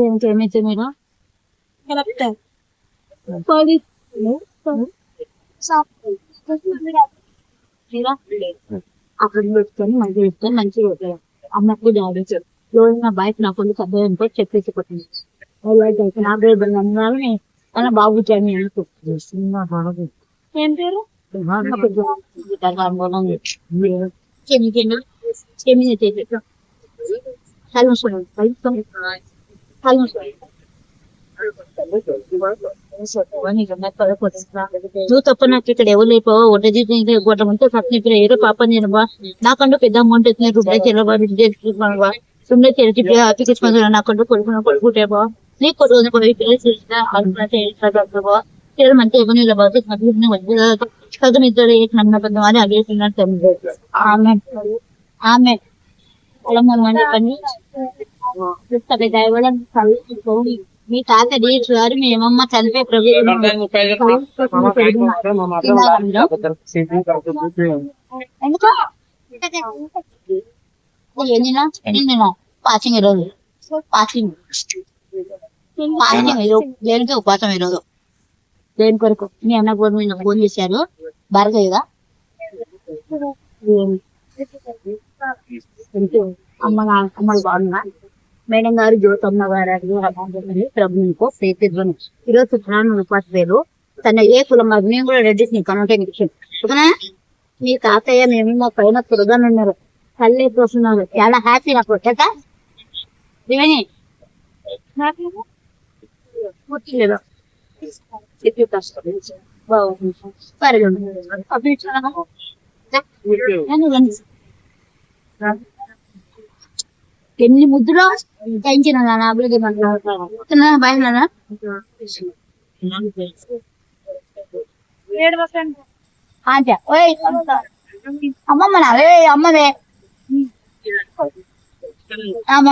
ఇంకేమైతే మీరు అక్కడ పెట్టుకొని మంచిగా అమ్మకు డాడీ రోజు నా బైక్ నా కొన్ని సభ్యులతో చెప్పేసిపోతుంది నా పేరు అలా బాబు చేయని అనుకో ఏం పేరు నువ్వు తప్ప నాకు ఇక్కడ ఎవరు లేపో ఒడ్డ గొట్టమంటే పక్కన ఇప్పుడు ఏదో పాప నేను బా నాకంటూ పెద్ద అమౌంట్ వచ్చినాయి సుమ్మే తెరిచి అప్లికేషన్ నాకంటూ కొడుకుంటే బా నీకు కొడుకుని పోయి పిల్లలు చేసిన పిల్లలు మంచి ఇవ్వని చదువు ఇద్దరు నమ్మ పెద్ద అని అడిగేస్తున్నారు ఆమె ఆమె పని మీ తాత గారు మీ అమ్మమ్మ చనిపోయి పాచింగ్ ఈరోజు పాచింగ్ దేనికి ఉపాసం ఈరోజు దేని కొరకు మీ అన్న ఫోన్ మీద ఫోన్ చేశారు భారతయ్యగా అమ్మలు బాగున్నా మేడం గారు జ్యోతమ్మ గారు ప్రభుత్వ ప్రేతిధ్వని ఈరోజు ప్రాణం ఉపాస పేరు తన ఏ కులం మేము కూడా రెడ్డి కనౌటే ఓకేనా మీ తాతయ్య మేము మా పైన త్వరగానే ఉన్నారు తల్లి చూస్తున్నారు చాలా హ్యాపీ నాకు కదా ఇవన్నీ పూర్తిలేదా చెప్పి కష్టం ఎన్ని ముద్దులో పెంచిన అభివృద్ధి మాట్లాడుతున్నా బయలునా అమ్మమ్మ నావే అమ్మవే అమ్మ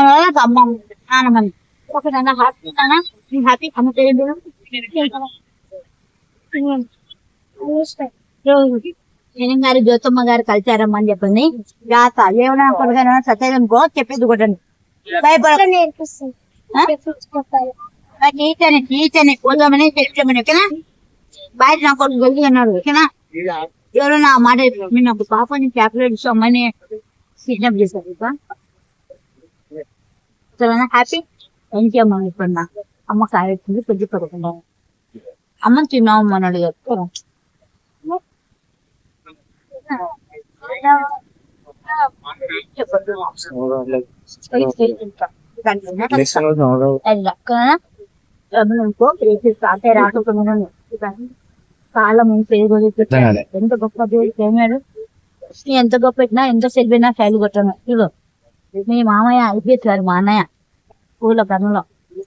నాన్నమ్మని ఒకటన్నా హ్యాపీ హ్యాపీ అమ్మ పేరు జనం గారు జ్యోతమ్మ గారు కలిసారమ్మా అని చెప్పండి రాత ఏమైనా కొడుగా సత్యనుకో చెప్పేది కొట్టండి భయపడని టీచర్ని కోదామని చెప్పమని ఓకేనా బయట నా కొడుకు గెలిచి అన్నాడు ఓకేనా ఎవరైనా మాట మీరు నాకు పాపని చాక్లెట్ ఇస్తామని కిడ్నాప్ చేశారు హ్యాపీ థ్యాంక్ యూ అమ్మ ఇప్పుడు అమ్మ కాయతుంది పెద్ద పడకుండా అమ్మని తిన్నామమ్మా అని అడిగారు కాలం ఎంత గొప్ప దేవుడు ఎంత గొప్ప పెట్టినా ఎంత సెల్వినా శైలి కొట్టాను ఇదో మీ మామయ్య ఐపీఎస్ గారు మా అన్నయ్య స్కూల్లో కన్నులో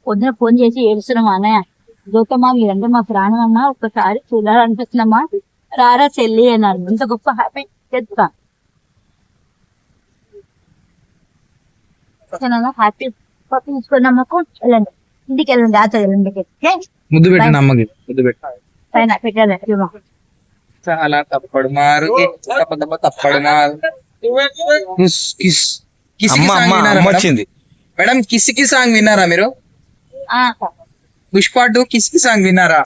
పొద్దున ఫోన్ చేసి ఏడుస్తున్నాం మా అన్నయ్య జ్యోతమ్మ మీరంటే మా ప్రాణం అన్నా ఒక్కసారి చూడాలనిపిస్తున్నామా రారా చెల్లి అన్నారు ఇంత గొప్ప హ్యాపీ చెప్తా హ్యాపీ తీసుకున్నామకు వెళ్ళండి ఇంటికి వెళ్ళండి ఆత వెళ్ళండి ముద్దు పెట్టండి అమ్మకి ముద్దు పెట్టండి పైన పెట్టాలి చాలా తప్పడు మారు తప్పడు మారు వచ్చింది మేడం కిసికి సాంగ్ విన్నారా మీరు? పుష్ప 2 కిసికి సాంగ్ విన్నారా?